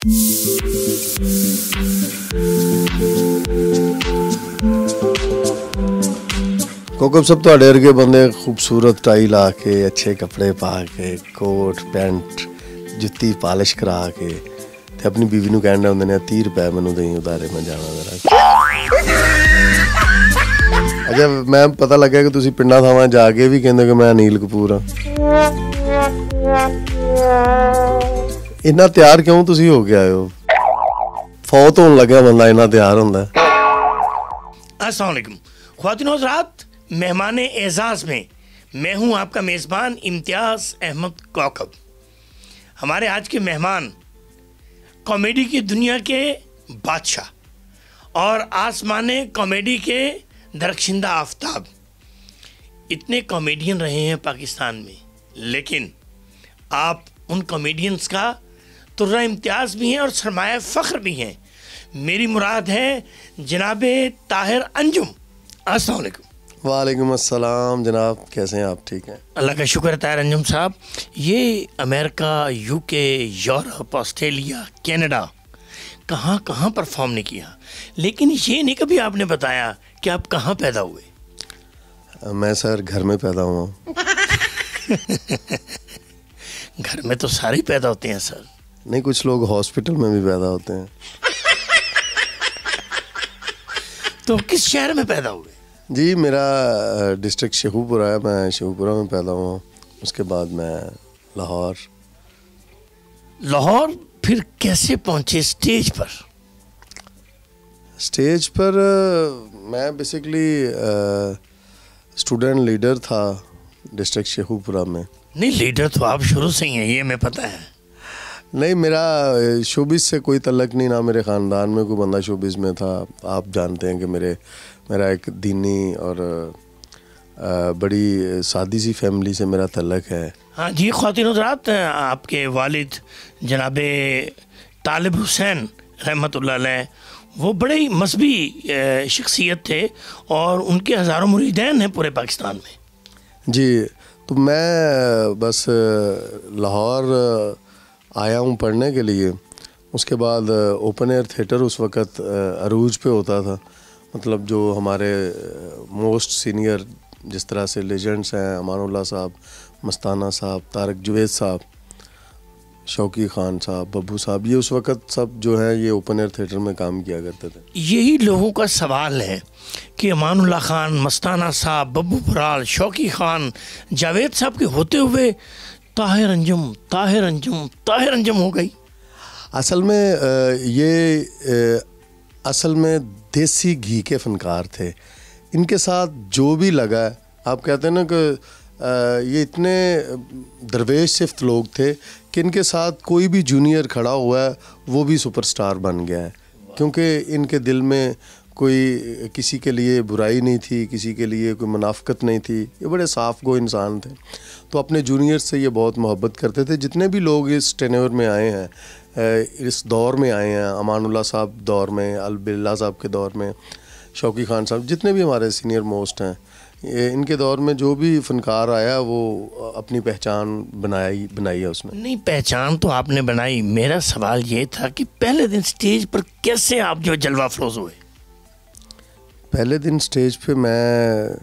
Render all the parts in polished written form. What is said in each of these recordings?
कोकब सब ਤੁਹਾਡੇ ਵਰਗੇ ਬੰਦੇ खूबसूरत टाई ला के अच्छे कपड़े पा के कोट पैंट जुत्ती पालिश करा के ते अपनी बीवी ਨੂੰ ਕਹਿੰਦੇ ਹੁੰਦੇ ਨੇ 30 ਰੁਪਏ ਮੈਨੂੰ ਦੇਈ ਉਧਾਰੇ ਮੈਂ ਜਾਣਾ ਜ਼ਰਾ। ਅੱਛਾ ਮੈਂ ਪਤਾ ਲੱਗਿਆ ਕਿ ਤੁਸੀਂ ਪਿੰਡਾਂ ਥਾਵਾਂ ਜਾ ਕੇ ਵੀ ਕਹਿੰਦੇ ਕਿ ਮੈਂ ਅਨੀਲ ਕਪੂਰ ਹਾਂ। ਇੰਨਾ ਤਿਆਰ ਕਿਉਂ ਤੁਸੀਂ ਹੋ ਕੇ ਆਏ ਹੋ? फौत होने लगे बंदा इन्ना तैयार होंदा है। अस्सलाम वालेकुम ख्वातीन हज़रात, मेहमान एजाज़ में मैं हूं आपका मेज़बान इम्तियाज़ अहमद कोकब। हमारे आज के मेहमान कॉमेडी की दुनिया के बादशाह और आसमाने कॉमेडी के दरख्शिंदा आफ्ताब। इतने कॉमेडियन रहे हैं पाकिस्तान में, लेकिन आप उन कॉमेडियंस का तुर्रा इम्तियाज़ भी हैं और सरमाया फ़ख्र भी हैं। मेरी मुराद है जनाब ताहिर अंजुम। अस्सलाम वालेकुम। वालेकुम अस्सलाम जनाब, कैसे हैं आप? ठीक हैं, अल्लाह का शुक्र है। ताहिर अंजुम साहब, ये America, UK, Europe, Australia, Canada कहाँ कहाँ परफॉर्म नहीं किया, लेकिन ये नहीं कभी आपने बताया कि आप कहाँ पैदा हुए। मैं सर घर में पैदा हुआ हूँ। घर में तो सारे ही पैदा होते हैं सर। नहीं, कुछ लोग हॉस्पिटल में भी पैदा होते हैं। तो किस शहर में पैदा हुए? जी मेरा डिस्ट्रिक्ट शेखुपुरा है, मैं शेखुपुरा में पैदा हुआ। उसके बाद मैं लाहौर। लाहौर फिर कैसे पहुंचे स्टेज पर? स्टेज पर मैं बेसिकली स्टूडेंट लीडर था डिस्ट्रिक्ट शेखुपुरा में। नहीं, लीडर तो आप शुरू से ही हैं, ये मैं पता है। नहीं, मेरा शोबिस से कोई तल्लक नहीं, ना मेरे ख़ानदान में कोई बंदा शोबिस में था। आप जानते हैं कि मेरा एक दीनी और बड़ी सादी सी फैमिली से मेरा तल्लक है। हाँ जी ख्वातीन हज़रात, आपके वालिद जनाब तालिब हुसैन रहमतुल्लाह अलैह वो बड़े ही मजहबी शख्सियत थे और उनके हज़ारों मुरीदैन हैं पूरे पाकिस्तान में। जी, तो मैं बस लाहौर आया हूँ पढ़ने के लिए। उसके बाद ओपन एयर थिएटर उस वक़्त अरूज पे होता था, मतलब जो हमारे मोस्ट सीनियर जिस तरह से लेजेंड्स हैं, अमानुल्लाह साहब, मस्ताना साहब, तारक जुवैद साहब, शौकी खान साहब, बब्बू साहब, ये उस वक़्त सब जो है ये ओपन एयर थिएटर में काम किया करते थे। यही लोगों का सवाल है कि अमानुल्लाह खान, मस्ताना साहब, बब्बू बराल, शौकी खान, जावेद साहब के होते हुए ताहिर अंजुम, ताहिर अंजुम, ताहिर अंजुम हो गई। असल में ये असल में देसी घी के फनकार थे। इनके साथ जो भी लगा, आप कहते हैं ना कि ये इतने दरवेश सिफ्त लोग थे कि इनके साथ कोई भी जूनियर खड़ा हुआ है वो भी सुपरस्टार बन गया है, क्योंकि इनके दिल में कोई किसी के लिए बुराई नहीं थी, किसी के लिए कोई मुनाफकत नहीं थी। ये बड़े साफ़ गो इंसान थे, तो अपने जूनियर से ये बहुत मोहब्बत करते थे। जितने भी लोग इस टेन्योर में आए हैं, इस दौर में आए हैं, अमानुल्लाह साहब दौर में, अलबिल्ला साहब के दौर में, शौकी खान साहब, जितने भी हमारे सीनियर मोस्ट हैं, इनके दौर में जो भी फनकार आया वो अपनी पहचान बनाई है उसने। नहीं, पहचान तो आपने बनाई। मेरा सवाल ये था कि पहले दिन स्टेज पर कैसे आप जो जलवा अफरोज़ हुए? पहले दिन स्टेज पे मैं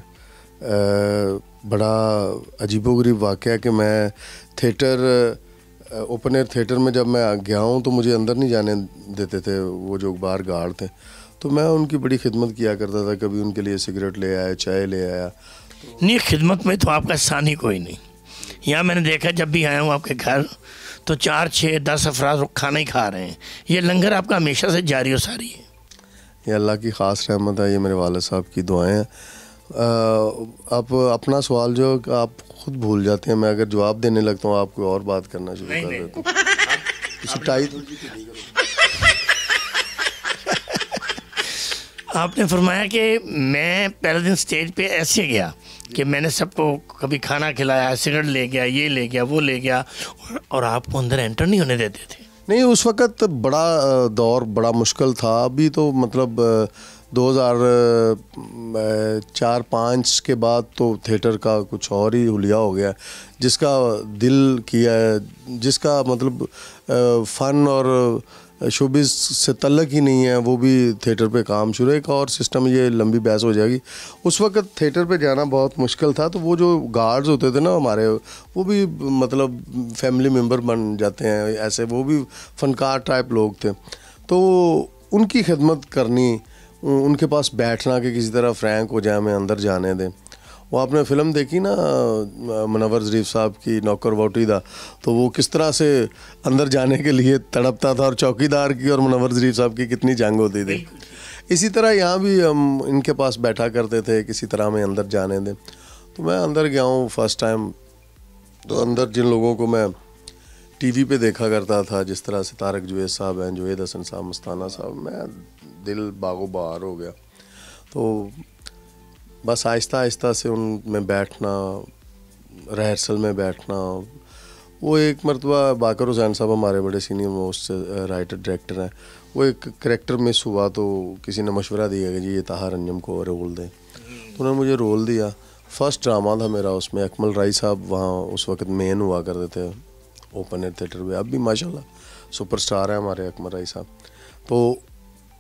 बड़ा अजीबोगरीब वाक़या कि मैं थिएटर ओपन एयर थिएटर में जब मैं गया हूँ तो मुझे अंदर नहीं जाने देते थे वो जो बाहर गार्ड थे, तो मैं उनकी बड़ी खिदमत किया करता था। कभी उनके लिए सिगरेट ले आया, चाय ले आया। नहीं, खिदमत में तो आपका सानी कोई नहीं। यहाँ मैंने देखा जब भी आया हूँ आपके घर तो 4, 6, 10 अफराद खाना ही खा रहे हैं। ये लंगर आपका हमेशा से जारी और सारी है। ये अल्लाह की ख़ास रहमत है, ये मेरे वालिद साहब की दुआएं हैं। आप अपना सवाल जो आप खुद भूल जाते हैं, मैं अगर जवाब देने लगता हूँ आप कोई और बात करना शुरू कर देते हैं। आपने फरमाया कि मैं पहले दिन स्टेज पे ऐसे गया कि मैंने सबको कभी खाना खिलाया, सिगरेट ले गया, ये ले गया, वो ले गया, और आपको अंदर एंटर नहीं होने देते थे। नहीं, उस वक़्त बड़ा दौर बड़ा मुश्किल था। अभी तो मतलब 2004-05 के बाद तो थिएटर का कुछ और ही हुलिया हो गया। जिसका दिल किया है, जिसका मतलब फ़न और शोबिस से तल्लक ही नहीं है, वो भी थिएटर पे काम शुरू है। एक और सिस्टम, ये लंबी बहस हो जाएगी। उस वक्त थिएटर पे जाना बहुत मुश्किल था, तो वो जो गार्ड्स होते थे ना हमारे, वो भी मतलब फैमिली मेम्बर बन जाते हैं ऐसे, वो भी फ़नकार टाइप लोग थे। तो उनकी खिदमत करनी, उनके पास बैठना कि किसी तरह फ्रैंक हो जाए, हमें अंदर जाने दें। वो आपने फ़िल्म देखी ना मुनव्वर ज़रीफ़ साहब की नौकर वोटी दा, तो वो किस तरह से अंदर जाने के लिए तड़पता था, और चौकीदार की और मुनव्वर ज़रीफ़ साहब की कितनी जंग होती थी। इसी तरह यहाँ भी हम इनके पास बैठा करते थे, किसी तरह हमें अंदर जाने दें। तो मैं अंदर गया हूँ फर्स्ट टाइम, तो अंदर जिन लोगों को मैं टीवी पे देखा करता था, जिस तरह से तारक जुवैद साहब हैं, जुवैद हसन साहब, मस्ताना साहब, मैं दिल बागो बहार हो गया। तो बस आहिस्ता आहिस्ता से उनमें बैठना, रिहर्सल में बैठना। वो एक मरतबा बाकर हुसैन साहब हमारे बड़े सीनियर मोस्ट राइटर डायरेक्टर हैं, वो एक करैक्टर मिस हुआ, तो किसी ने मशवरा दिया कि जी ये ताहर अंजम को रोल दें। तो उन्होंने मुझे रोल दिया। फर्स्ट ड्रामा था मेरा, उसमें अकमल राय साहब वहाँ उस वक्त मेन हुआ करते थे ओपन एयर थिएटर में। अब भी माशाल्लाह सुपरस्टार है हमारे अकमल राय साहब। तो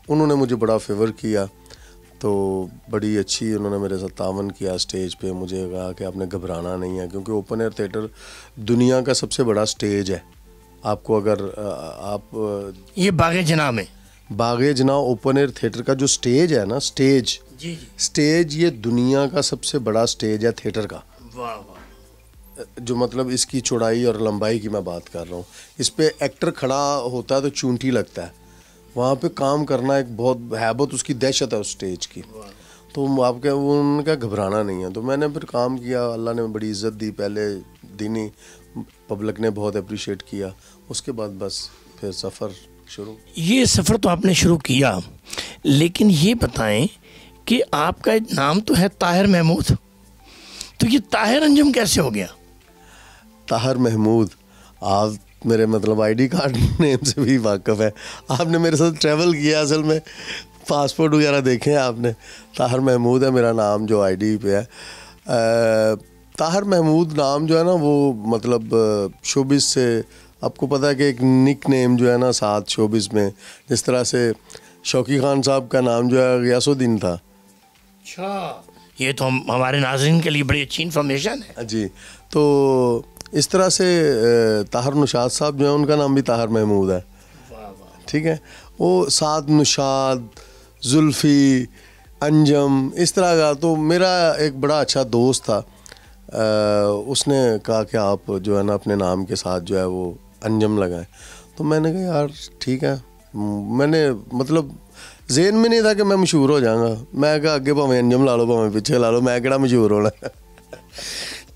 उन्होंने मुझे बड़ा फेवर किया, तो बड़ी अच्छी उन्होंने मेरे साथ तावन किया स्टेज पे। मुझे कहा कि आपने घबराना नहीं है, क्योंकि ओपन एयर थिएटर दुनिया का सबसे बड़ा स्टेज है। आपको अगर आप ये बागे जना में, बागे जना ओपन एयर थिएटर का जो स्टेज है ना, स्टेज जी स्टेज ये दुनिया का सबसे बड़ा स्टेज है थिएटर का। वाह वाह। जो मतलब इसकी चौड़ाई और लंबाई की मैं बात कर रहा हूँ। इस पे एक्टर खड़ा होता है तो चूंटी लगता है, वहाँ पे काम करना एक बहुत हैबत, उसकी दहशत है उस स्टेज की। तो आपके उनका घबराना नहीं है। तो मैंने फिर काम किया, अल्लाह ने बड़ी इज़्ज़त दी। पहले दिन ही पब्लिक ने बहुत अप्रिशिएट किया, उसके बाद बस फिर सफ़र शुरू। ये सफ़र तो आपने शुरू किया, लेकिन ये बताएं कि आपका नाम तो है ताहिर महमूद, तो ये ताहिर अंजुम कैसे हो गया? ताहिर महमूद, आप मेरे मतलब आईडी कार्ड नेम से भी वाकिफ़ है, आपने मेरे साथ ट्रैवल किया, असल में पासपोर्ट वगैरह देखे हैं आपने। ताहिर महमूद है मेरा नाम जो आईडी पे है। ताहिर महमूद नाम जो है ना, वो मतलब शोबिस से आपको पता है कि एक निक नेम जो है ना साथ शोबिस में, जिस तरह से शौकी खान साहब का नाम जो है गयासुद्दीन था। अच्छा, ये तो हमारे नाज़रीन के लिए बड़ी अच्छी इन्फॉर्मेशन है जी। तो इस तरह से ताहिर नुशाद साहब जो है उनका नाम भी ताहिर महमूद है। ठीक है, वो साद नुशाद, जुल्फ़ी, अंजम, इस तरह का। तो मेरा एक बड़ा अच्छा दोस्त था, उसने कहा कि आप जो है ना अपने नाम के साथ जो है वो अंजम लगाएं। तो मैंने कहा यार ठीक है। मैंने मतलब ज़हन में नहीं था कि मैं मशहूर हो जाऊंगा। मैं कहा आगे भावें अंजम ला लो भावें पीछे ला लो, मैं केड़ा मशहूर होना।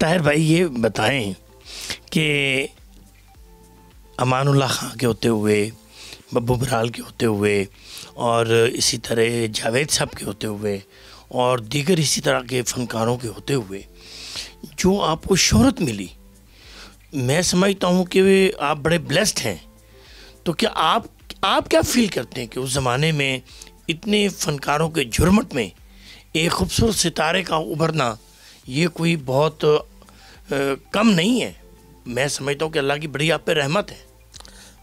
ताहिर भाई ये बताएं कि अमानुल्लाह खां के होते हुए, बब्बू बराल के होते हुए, और इसी तरह जावेद साहब के होते हुए, और दीगर इसी तरह के फ़नकारों के होते हुए जो आपको शोहरत मिली, मैं समझता हूँ कि आप बड़े ब्लेस्ड हैं। तो क्या आप क्या फ़ील करते हैं कि उस ज़माने में इतने फ़नकारों के झुरमुट में एक खूबसूरत सितारे का उभरना ये कोई बहुत कम नहीं है? मैं समझता हूँ कि अल्लाह की बड़ी आप पे रहमत है।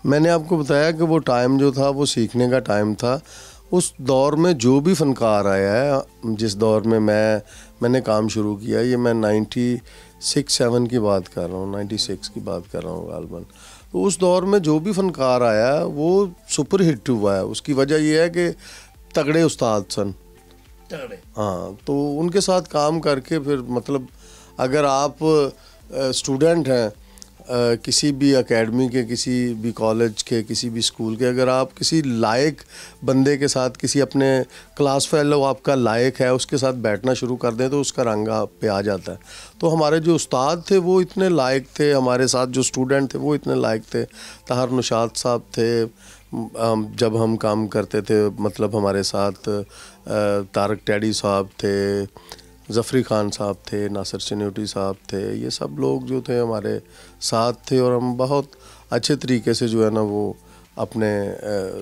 मैंने आपको बताया कि वो टाइम जो था वो सीखने का टाइम था। उस दौर में जो भी फ़नकार आया है, जिस दौर में मैंने काम शुरू किया, ये मैं 96-7 की बात कर रहा हूँ, 96 की बात कर रहा हूँ गालबन। तो उस दौर में जो भी फ़नकार आया वो सुपर हिट हुआ है। उसकी वजह ये है कि तगड़े उस्ताद सन। हाँ, तो उनके साथ काम करके फिर मतलब अगर आप स्टूडेंट हैं किसी भी एकेडमी के, किसी भी कॉलेज के, किसी भी स्कूल के, अगर आप किसी लायक बंदे के साथ, किसी अपने क्लास फेलो आपका लायक है, उसके साथ बैठना शुरू कर दें तो उसका रंग आप पे आ जाता है। तो हमारे जो उस्ताद थे वो इतने लायक थे, हमारे साथ जो स्टूडेंट थे वो इतने लायक थे। ताहिर नुशाद साहब थे, जब हम काम करते थे मतलब हमारे साथ तारक टैडी साहब थे, ज़फ़री ख़ान साहब थे, नासिर चन्योटी साहब थे, ये सब लोग जो थे हमारे साथ थे, और हम बहुत अच्छे तरीके से जो है ना वो अपने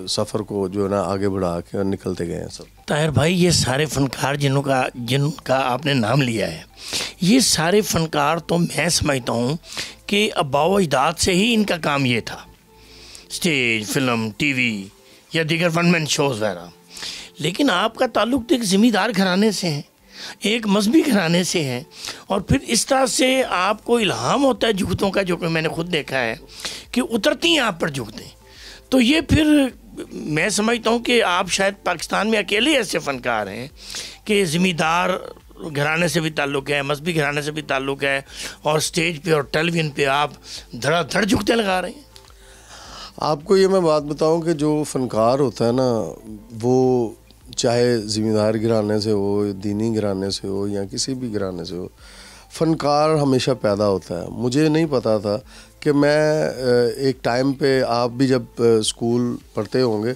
सफ़र को जो है ना आगे बढ़ा के निकलते गए हैं सब। ताहिर भाई, ये सारे फ़नकार जिनका आपने नाम लिया है, ये सारे फ़नकार तो मैं समझता हूँ कि आबाओ अजदाद से ही इनका काम ये था स्टेज, फिल्म, टीवी या दीगर वन मैन शोज़ वगैरह, लेकिन आपका ताल्लुक तो एक ज़मींदार घराने से है, एक मजहबी घराने से है, और फिर इस तरह से आपको इल्हाम होता है जुगतों का, जो कि मैंने खुद देखा है कि उतरती हैं आप पर जुगतें। तो ये फिर मैं समझता हूँ कि आप शायद पाकिस्तान में अकेले ऐसे फ़नकार हैं कि ज़मींदार घराने से भी ताल्लुक़ है, मजहबी घराने से भी ताल्लुक़ है, और स्टेज पे और टेलीविज़न पे आप धड़ाधड़ जुगते लगा रहे हैं। आपको ये मैं बात बताऊं कि जो फ़नकार होता है ना, वो चाहे ज़मींदार घराने से हो, दीनी घराने से हो या किसी भी घराने से हो, फ़नकार हमेशा पैदा होता है। मुझे नहीं पता था कि मैं एक टाइम पे, आप भी जब स्कूल पढ़ते होंगे,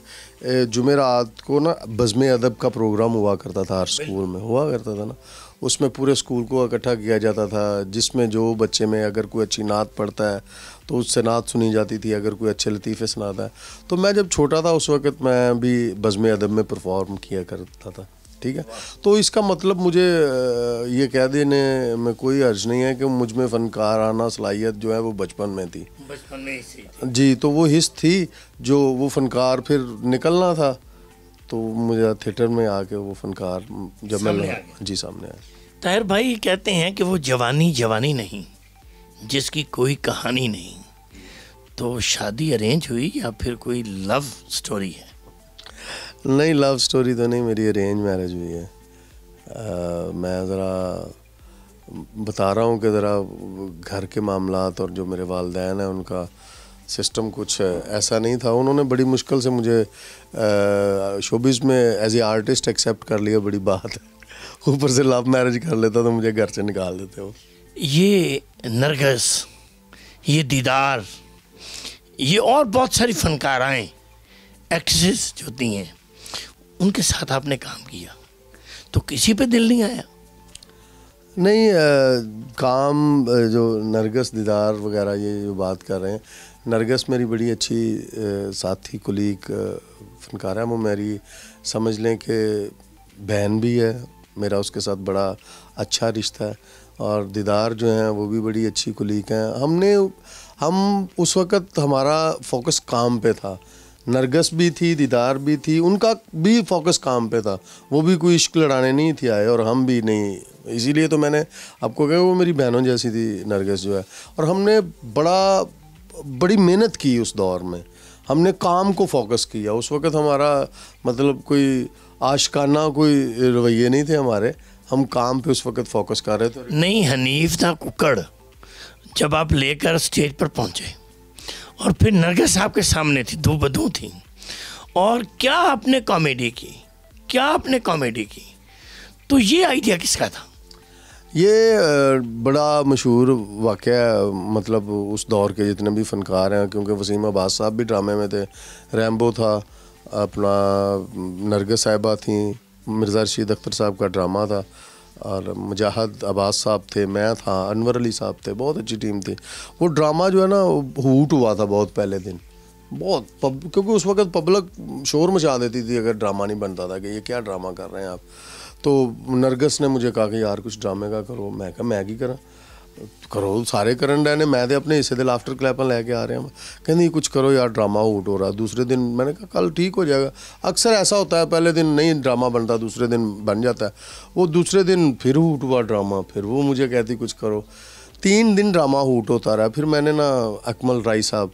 जुमेरात को ना बज़्म अदब का प्रोग्राम हुआ करता था, हर स्कूल में हुआ करता था ना। उसमें पूरे स्कूल को इकट्ठा किया जाता था, जिसमें जो बच्चे में अगर कोई अच्छी नात पढ़ता है तो उससे नात सुनी जाती थी, अगर कोई अच्छे लतीफ़े सुनाता है। तो मैं जब छोटा था उस वक़्त मैं भी बज़्म अदब में परफॉर्म किया करता था, ठीक है। तो इसका मतलब मुझे ये कह देने में कोई अर्ज नहीं है कि मुझ में फ़नकाराना सलाहियत जो है वो बचपन में थी, बचपन में ही थी जी। तो वो हिस्स थी जो वो फ़नकार फिर निकलना था, तो मुझे थिएटर में आके वो फ़नकार जब मैं जी सामने आया। ताहिर भाई कहते हैं कि वो जवानी जवानी नहीं जिसकी कोई कहानी नहीं, तो शादी अरेंज हुई या फिर कोई लव स्टोरी है? नहीं, लव स्टोरी तो नहीं, मेरी अरेंज मैरिज हुई है। मैं ज़रा बता रहा हूँ कि ज़रा घर के मामलात और जो मेरे वालिदैन हैं उनका सिस्टम कुछ ऐसा नहीं था। उन्होंने बड़ी मुश्किल से मुझे शोबिज़ में एज ए आर्टिस्ट एक्सेप्ट कर लिया, बड़ी बात है। ऊपर से लव मैरिज कर लेता तो मुझे घर से निकाल देते हो। ये नरगिस, ये दीदार, ये और बहुत सारी फ़नकाराएँ, एक्ट्रेसेस जो होती हैं, उनके साथ आपने काम किया, तो किसी पे दिल नहीं आया? नहीं, काम जो नरगिस, दीदार वगैरह ये जो बात कर रहे हैं, नरगिस मेरी बड़ी अच्छी साथी कुलीग फ़नकार है। वो मेरी समझ लें कि बहन भी है, मेरा उसके साथ बड़ा अच्छा रिश्ता है। और दीदार जो हैं वो भी बड़ी अच्छी कुलीग हैं। हम उस वक़्त हमारा फोकस काम पे था। नरगिस भी थी, दीदार भी थी, उनका भी फोकस काम पे था। वो भी कोई इश्क लड़ाने नहीं थी आए, और हम भी नहीं। इसीलिए तो मैंने आपको कहा वो मेरी बहनों जैसी थी नरगिस जो है। और हमने बड़ी मेहनत की उस दौर में, हमने काम को फोकस किया। उस वक़्त हमारा मतलब कोई आशिकाना कोई रवैये नहीं थे हमारे, हम काम पे उस वक़्त फोकस कर रहे थे। नहीं, हनीफ था कुक्कड़ जब आप लेकर स्टेज पर पहुंचे और फिर नरगिस आपके सामने थी, दो बदू थी, और क्या आपने कॉमेडी की, तो ये आइडिया किसका था? ये बड़ा मशहूर वाक़या, मतलब उस दौर के जितने भी फ़नकार हैं, क्योंकि वसीम अब्बास साहब भी ड्रामे में थे, रैम्बो था, अपना नरगिस साहिबा थी, मिर्ज़ा रशीद अख्तर साहब का ड्रामा था, और मुजाहिद अब्बास साहब थे, मैं था, अनवर अली साहब थे, बहुत अच्छी टीम थी। वो ड्रामा जो है ना हूट हुआ था बहुत पहले दिन, बहुत क्योंकि उस वक़्त पब्लिक शोर मचा देती थी अगर ड्रामा नहीं बनता था कि ये क्या ड्रामा कर रहे हैं आप। तो नरगिस ने मुझे कहा कि यार कुछ ड्रामे का करो। मैं कहा मैं की करा, करो, सारे करन डे ने, मैं तो अपने हिस्से दे लाफ्टर क्लैपां लेके आ रहे हैं। कहनी कुछ करो यार, ड्रामा हूट हो रहा। दूसरे दिन मैंने कहा कल ठीक हो जाएगा। अक्सर ऐसा होता है, पहले दिन नहीं ड्रामा बनता, दूसरे दिन बन जाता है। वो दूसरे दिन फिर हूट हुआ ड्रामा, फिर वो मुझे कहती कुछ करो। 3 दिन ड्रामा हूट होता रहा। फिर मैंने ना अकमल राय साहब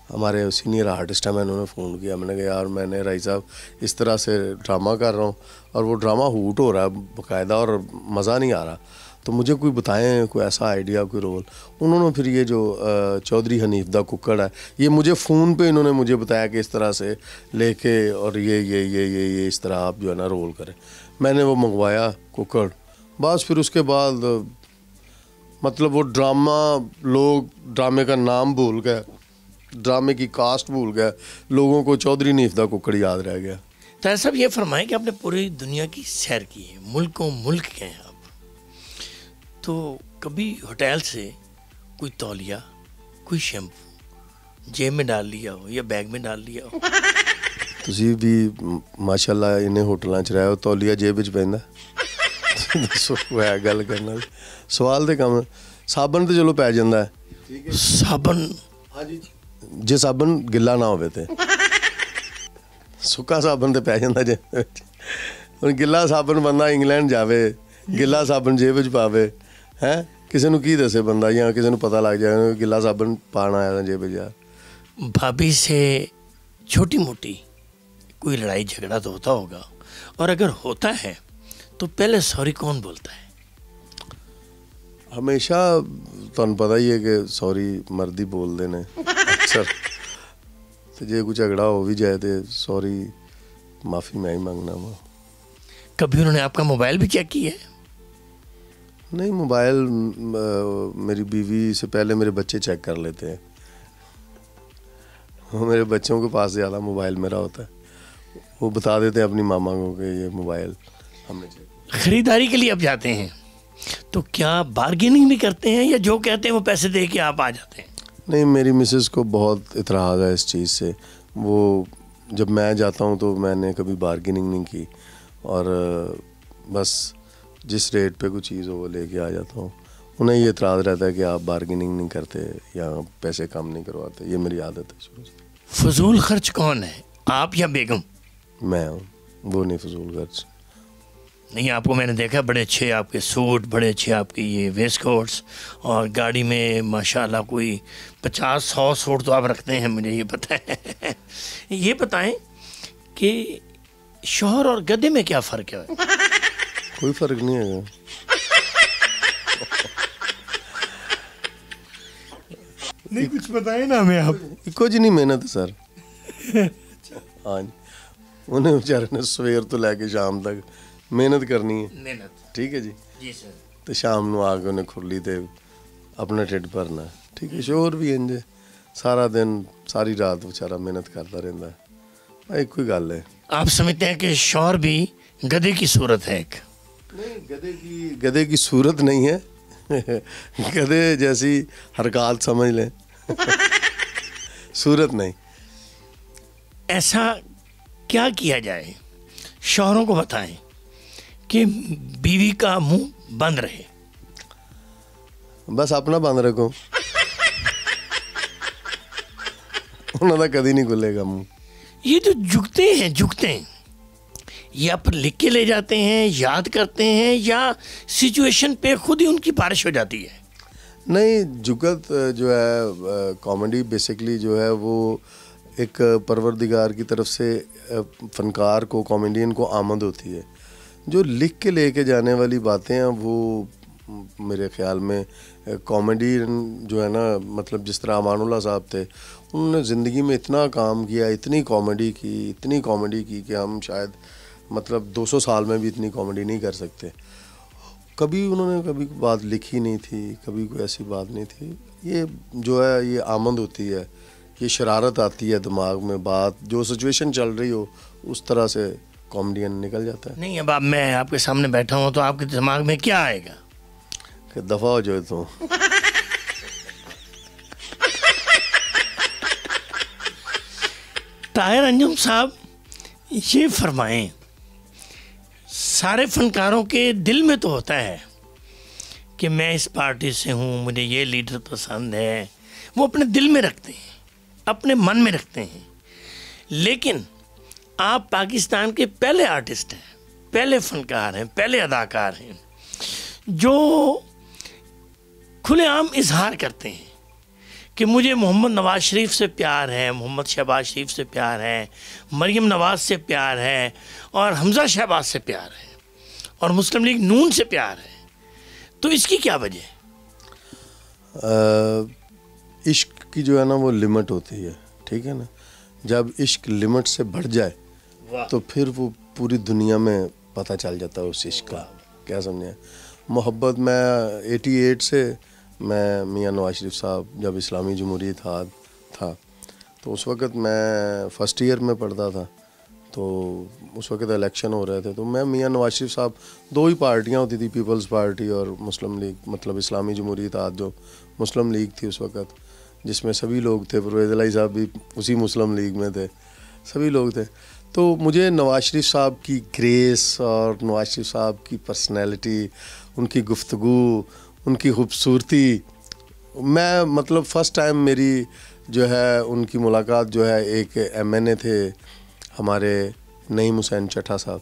हमारे सीनियर आर्टिस्ट हैं, मैंने उन्हें फ़ोन किया। मैंने कहा यार मैंने राय साहब इस तरह से ड्रामा कर रहा हूँ और वो ड्रामा हूट हो रहा है बाकायदा और मज़ा नहीं आ रहा, तो मुझे कोई बताएं कोई ऐसा आइडिया, कोई रोल। उन्होंने फिर ये जो चौधरी हनीफ दा कुक्कड़ है, ये मुझे फ़ोन पे इन्होंने मुझे बताया कि इस तरह से लेके और ये इस तरह आप जो है ना रोल करें। मैंने वो मंगवाया कुक्कड़, बस फिर उसके बाद मतलब वो ड्रामा, लोग ड्रामे का नाम भूल गए, ड्रामे की कास्ट भूल गए, लोगों को चौधरी हनीफ दा कुक्कड़ याद रह गया। तो सब ये फरमाएं कि आपने पूरी दुनिया की सैर की है, मुल्कों मुल्क गए हैं आप, तो कभी होटल से कोई तौलिया, कोई शैम्पू जेब में डाल लिया हो या बैग में डाल लिया हो? तुसी भी माशाल्लाह इन्हें होटलों च रहे हो, तौलिया जेब विच पैंदा? दसो वह गल करना सवाल दे कम। साबन तो चलो पै जांदा है, साबन? हाँ जी, जे साबन गिला ना होवे ते सुक्का साबन ते पै जांदा जे ਹੁਣ ਗਿੱਲਾ ਸਾਬਣ ਬੰਦਾ ਇੰਗਲੈਂਡ ਜਾਵੇ ਗਿੱਲਾ ਸਾਬਣ ਜੇਬ ਵਿੱਚ ਪਾਵੇ ਹੈ ਕਿਸੇ ਨੂੰ ਕੀ ਦੱਸੇ ਬੰਦਾ ਜਾਂ ਕਿਸੇ ਨੂੰ ਪਤਾ ਲੱਗ ਜਾਏ ਗਿੱਲਾ ਸਾਬਣ ਪਾਣ ਆਇਆ ਤਾਂ ਜੇਬ ਵਿੱਚ ਯਾਰ भाभी से छोटी मोटी कोई लड़ाई झगड़ा तो होता होगा और अगर होता है तो पहले सॉरी कौन बोलता है? ਹਮੇਸ਼ਾ ਤੁਹਾਨੂੰ ਪਤਾ ਹੀ ਹੈ ਕਿ ਸੌਰੀ ਮਰਦ ਹੀ ਬੋਲਦੇ ਨੇ ਅਕਸਰ ਤੇ ਜੇ ਕੋਈ ਝਗੜਾ ਹੋ ਵੀ ਜਾਏ ਤੇ ਸੌਰੀ ਮਾਫੀ ਮੈਂ ਹੀ ਮੰਗਣਾ ਵਾ कभी उन्होंने आपका मोबाइल भी चेक किया है? नहीं मोबाइल मेरी बीवी से पहले मेरे बच्चे चेक कर लेते हैं मेरे बच्चों के पास ज़्यादा मोबाइल मेरा होता है वो बता देते हैं अपनी मामा को कि ये मोबाइल हमने चेक। खरीदारी के लिए आप जाते हैं तो क्या बार्गेनिंग भी करते हैं या जो कहते हैं वो पैसे दे के आप आ जाते हैं? नहीं मेरी मिसेस को बहुत इतराज़ है इस चीज़ से वो जब मैं जाता हूँ तो मैंने कभी बार्गेनिंग नहीं की और बस जिस रेट पे कोई चीज़ हो वो लेके आ जाता हूँ उन्हें ये इतराज़ रहता है कि आप बार्गेनिंग नहीं करते या पैसे कम नहीं करवाते ये मेरी आदत है शुरू से। फजूल खर्च कौन है, आप या बेगम? मैं हूँ, वो नहीं फजूल खर्च। नहीं आपको मैंने देखा बड़े अच्छे आपके सूट, बड़े अच्छे आपके ये वेस्ट कोट्स और गाड़ी में माशाल्लाह कोई 50-100 सूट तो आप रखते हैं, मुझे ये पता है। ये बताएं कि शौहर और गधे में क्या फ़र्क है? कोई फ़र्क नहीं है नहीं कुछ बताए ना हमें आप। कुछ नहीं मेहनत सर हाँ जी उन्हें बेचारे ने सवेर तो लैके शाम तक मेहनत करनी है। मेहनत ठीक है जी। जी सर। तो शाम को आके उन्हें खुरली ते अपना ढिड भरना ठीक है। शोर भी इंज सारा दिन सारी रात बेचारा मेहनत करता रहता है भाई कोई गल है। आप समझते हैं कि शौहर भी गधे की सूरत है? एक नहीं गधे की सूरत नहीं है गधे जैसी हरकत समझ लें सूरत नहीं। ऐसा क्या किया जाए, शौहरों को बताएं कि बीवी का मुंह बंद रहे? बस अपना बंद रखो उन्होंने कभी नहीं खुलेगा मुंह। ये जो झुकते हैं या पर लिख के ले जाते हैं, याद करते हैं या सिचुएशन पे खुद ही उनकी बारिश हो जाती है? नहीं जुगत जो है कॉमेडी बेसिकली जो है वो एक परवरदिगार की तरफ से फनकार को कॉमेडियन को आमद होती है। जो लिख के लेके जाने वाली बातें हैं वो मेरे ख्याल में कॉमेडियन जो है ना मतलब जिस तरह अमानुल्लाह साहब थे उन्होंने ज़िंदगी में इतना काम किया, इतनी कॉमेडी की कि हम शायद मतलब 200 साल में भी इतनी कॉमेडी नहीं कर सकते। कभी उन्होंने कभी बात लिखी नहीं थी, कभी कोई ऐसी बात नहीं थी। ये जो है ये आमद होती है, ये शरारत आती है दिमाग में, बात जो सिचुएशन चल रही हो उस तरह से कॉमेडियन निकल जाता है। नहीं अब आप मैं आपके सामने बैठा हूँ तो आपके दिमाग में क्या आएगा कि दफ़ा हो जाए तो ताहिर अंजुम साहब ये फरमाएं, सारे फनकारों के दिल में तो होता है कि मैं इस पार्टी से हूँ, मुझे ये लीडर पसंद है, वो अपने दिल में रखते हैं, अपने मन में रखते हैं। लेकिन आप पाकिस्तान के पहले आर्टिस्ट हैं, पहले फनकार हैं, पहले अदाकार हैं जो खुलेआम इजहार करते हैं कि मुझे मोहम्मद नवाज शरीफ से प्यार है, मोहम्मद शहबाज शरीफ से प्यार है, मरियम नवाज से प्यार है और हमजा शहबाज से प्यार है और मुस्लिम लीग नून से प्यार है। तो इसकी क्या वजह है? इश्क की जो है ना वो लिमिट होती है, ठीक है ना। जब इश्क लिमिट से बढ़ जाए तो फिर वो पूरी दुनिया में पता चल जाता है उस इश्क का। क्या समझे? मोहब्बत में 88 से मैं मियाँ नवाज शरीफ साहब जब इस्लामी जमहूरियत था तो उस वक़्त मैं फ़र्स्ट ईयर में पढ़ता था, तो उस वक़्त इलेक्शन हो रहे थे तो मैं मियाँ नवाज शरीफ साहब, दो ही पार्टियाँ होती थी, पीपल्स पार्टी और मुस्लिम लीग, मतलब इस्लामी जमहूरियत जो मुस्लिम लीग थी उस वक़्त, जिसमें सभी लोग थे, परवेज़ इलाही साहब भी उसी मुस्लिम लीग में थे, सभी लोग थे। तो मुझे नवाज शरीफ साहब की ग्रेस और नवाज शरीफ साहब की पर्सनैलिटी, उनकी गुफ्तगू, उनकी खूबसूरती, मैं मतलब फ़र्स्ट टाइम मेरी जो है उनकी मुलाकात जो है एक MNA थे हमारे नईम हुसैन चट्टा साहब,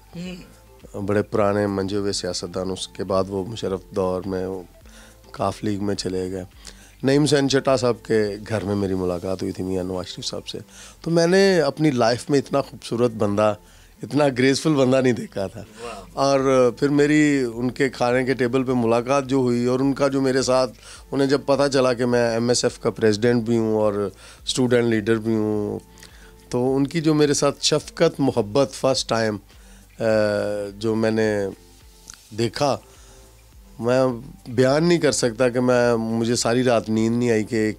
बड़े पुराने मंजे हुए सियासतदान, उसके बाद वो मुशर्रफ दौर में काफ लीग में चले गए। नईम हुसैन चट्टा साहब के घर में मेरी मुलाकात हुई थी मियां नवाज शरीफ साहब से। तो मैंने अपनी लाइफ में इतना खूबसूरत बंदा, इतना ग्रेसफुल बंदा नहीं देखा था। और फिर मेरी उनके खाने के टेबल पे मुलाकात जो हुई और उनका जो मेरे साथ, उन्हें जब पता चला कि मैं MSF का प्रेसिडेंट भी हूँ और स्टूडेंट लीडर भी हूँ, तो उनकी जो मेरे साथ शफ़क़त मोहब्बत फ़र्स्ट टाइम जो मैंने देखा, मैं बयान नहीं कर सकता कि मुझे सारी रात नींद नहीं आई कि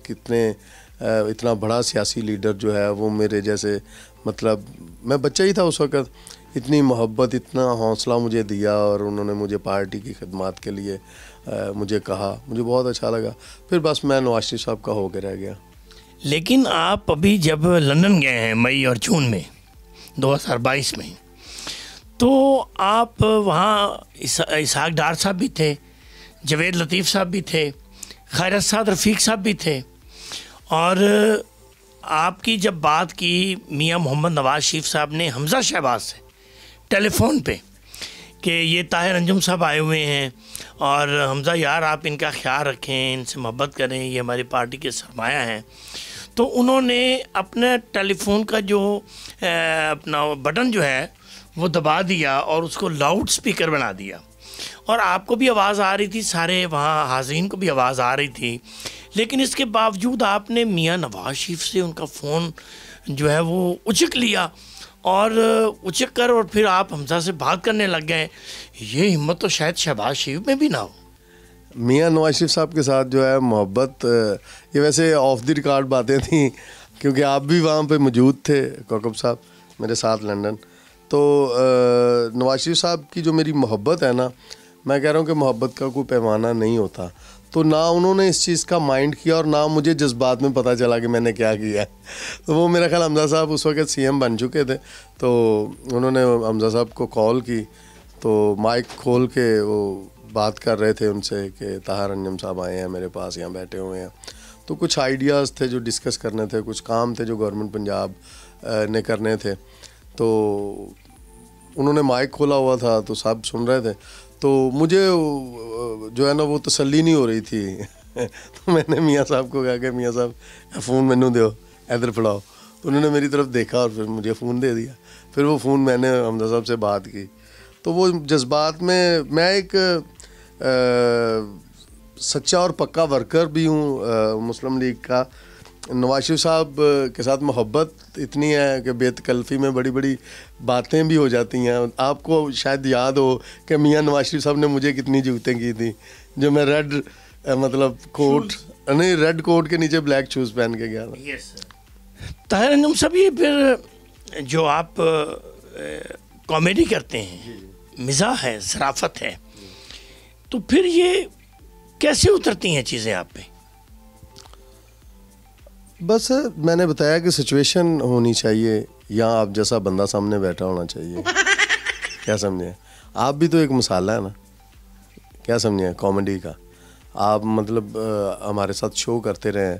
इतना बड़ा सियासी लीडर जो है वो मेरे जैसे, मतलब मैं बच्चा ही था उस वक़्त, इतनी मोहब्बत, इतना हौसला मुझे दिया और उन्होंने मुझे पार्टी की खिदमत के लिए मुझे कहा, मुझे बहुत अच्छा लगा। फिर बस मैं नवाज शरीफ साहब का होकर रह गया। लेकिन आप अभी जब लंदन गए हैं मई और जून में 2022 में, तो आप वहाँ इसहाक डार साहब भी थे, जवेद लतीफ़ साहब भी थे, खैरत साद रफ़ीक साहब भी थे, और आपकी जब बात की मियां मोहम्मद नवाज शरीफ साहब ने हमज़ा शहबाज से टेलीफोन पे कि ये ताहिर अंजुम साहब आए हुए हैं और हमज़ा यार आप इनका ख्याल रखें, इनसे मोहब्बत करें, ये हमारी पार्टी के सरमाया हैं, तो उन्होंने अपने टेलीफोन का जो अपना बटन जो है वो दबा दिया और उसको लाउड स्पीकर बना दिया, और आपको भी आवाज़ आ रही थी, सारे वहाँ हाज़रीन को भी आवाज़ आ रही थी, लेकिन इसके बावजूद आपने मियां नवाज शरीफ से उनका फ़ोन जो है वो उचक लिया और उचक कर और फिर आप हमज़ा से बात करने लग गए। ये हिम्मत तो शायद शहबाज शरीफ में भी ना हो। मियां नवाज शरीफ साहब के साथ जो है मोहब्बत, ये वैसे ऑफ द रिकॉर्ड बातें थी, क्योंकि आप भी वहाँ पे मौजूद थे कौकब साहब मेरे साथ लंदन। तो नवाज शरीफ साहब की जो मेरी मोहब्बत है ना, मैं कह रहा हूँ कि मोहब्बत का कोई पैमाना नहीं होता। तो ना उन्होंने इस चीज़ का माइंड किया और ना मुझे जज्बात में पता चला कि मैंने क्या किया। तो वो मेरा ख्याल हमज़ा साहब उस वक्त CM बन चुके थे, तो उन्होंने हमज़ा साहब को कॉल की, तो माइक खोल के वो बात कर रहे थे उनसे कि ताहिर अंजुम साहब आए हैं मेरे पास, यहाँ बैठे हुए हैं। तो कुछ आइडियाज़ थे जो डिस्कस करने थे, कुछ काम थे जो गवर्नमेंट पंजाब ने करने थे। तो उन्होंने माइक खोला हुआ था तो सब सुन रहे थे, तो मुझे जो है ना वो तसल्ली नहीं हो रही थी। तो मैंने मियाँ साहब को कहा कि मियाँ साहब फ़ोन मैनू दो, इधर फड़ाओ। तो उन्होंने मेरी तरफ देखा और फिर मुझे फ़ोन दे दिया। फिर वो फ़ोन मैंने हमज़ा साहब से बात की। तो वो जज्बात में मैं एक सच्चा और पक्का वर्कर भी हूँ मुस्लिम लीग का। नवाज शरीफ साहब के साथ मोहब्बत इतनी है कि बेतकल्फ़ी में बड़ी बड़ी बातें भी हो जाती हैं। आपको शायद याद हो कि मियां नवाज शरीफ साहब ने मुझे कितनी जुगतें की थी, जो मैं रेड मतलब कोट नहीं, रेड कोट के नीचे ब्लैक शूज़ पहन के गया था। यस ताहिर अंजुम साहब, ये फिर जो आप कॉमेडी करते हैं, मिज़ाह है, ज़राफ़त है, तो फिर ये कैसे उतरती हैं चीज़ें आप पे? बस मैंने बताया कि सिचुएशन होनी चाहिए, या आप जैसा बंदा सामने बैठा होना चाहिए। क्या समझे? आप भी तो एक मसाला है ना, क्या समझे कॉमेडी का। आप मतलब हमारे साथ शो करते रहे,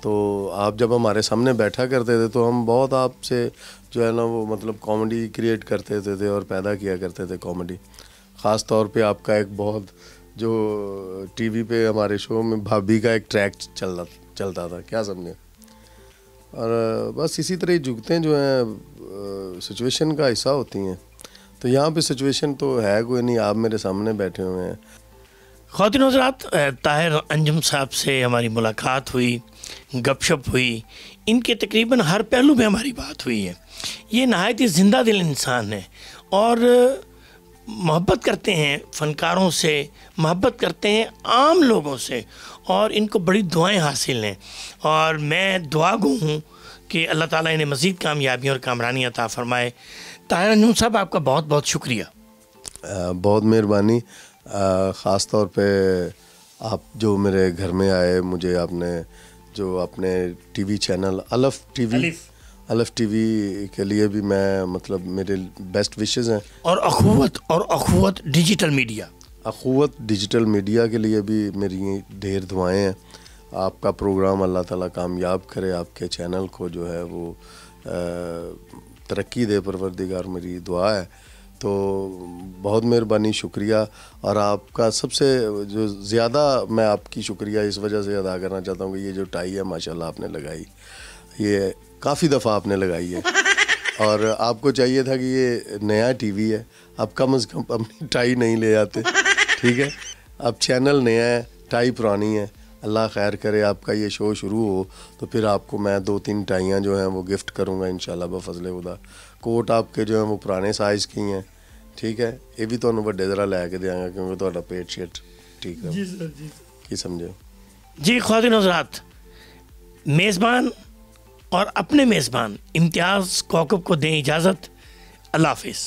तो आप जब हमारे सामने बैठा करते थे तो हम बहुत आपसे जो है ना वो मतलब कॉमेडी क्रिएट करते थे और पैदा किया करते थे कॉमेडी। ख़ास तौर पे आपका एक बहुत जो टीवी पे हमारे शो में भाभी का एक ट्रैक चलता था, क्या समझे। और बस इसी तरह जुगतें जो हैं सिचुएशन का हिस्सा होती हैं। तो यहाँ पे सिचुएशन तो है कोई नहीं, आप मेरे सामने बैठे हुए हैं। ख़वातीन व हज़रात, ताहिर अंजुम साहब से हमारी मुलाकात हुई, गपशप हुई, इनके तकरीबन हर पहलू में हमारी बात हुई है। ये नहायत ही ज़िंदा दिल इंसान है और मोहब्बत करते हैं फ़नकारों से, मोहब्बत करते हैं आम लोगों से, और इनको बड़ी दुआएं हासिल हैं। और मैं दुआगो हूँ कि अल्लाह ताला इन्हें मज़ीद कामयाबी और कामरानी अता फ़रमाए। ताहिर अंजुम साहब, आपका बहुत बहुत शुक्रिया। बहुत मेहरबानी। ख़ास तौर पे आप जो मेरे घर में आए, मुझे आपने जो अपने टीवी चैनल अलफ टीवी के लिए भी मैं मतलब मेरे बेस्ट विशेस हैं। और अखुवत डिजिटल मीडिया, अखुवत डिजिटल मीडिया के लिए भी मेरी ढेर दुआएं हैं। आपका प्रोग्राम अल्लाह ताला कामयाब करे, आपके चैनल को जो है वो तरक्की दे परवरदिगार, मेरी दुआ है। तो बहुत मेहरबानी, शुक्रिया। और आपका सबसे जो ज़्यादा मैं आपकी शुक्रिया इस वजह से अदा करना चाहता हूँ कि ये जो टाई है माशाल्लाह आपने लगाई, ये काफ़ी दफ़ा आपने लगाई है और आपको चाहिए था कि ये नया टीवी है, आप कम से कम अपनी टाई नहीं ले आते, ठीक है। अब चैनल नया है, टाई पुरानी है। अल्लाह खैर करे, आपका ये शो शुरू हो तो फिर आपको मैं 2-3 टाइयाँ जो हैं वो गिफ्ट करूँगा इंशाल्लाह बफज़ले खुदा। कोट आपके जो हैं वो पुराने साइज़ की हैं, ठीक है। ये भी तुहानू वड्डे जरा लैके देंगे क्योंकि तुहाडा पेट शेट ठीक है जी सर, जी की समझे जी। ख्वातीन हज़रात, मेज़बान और अपने मेज़बान इम्तियाज़ कौकब को दें इजाज़त। अल्लाह हाफ़िज़।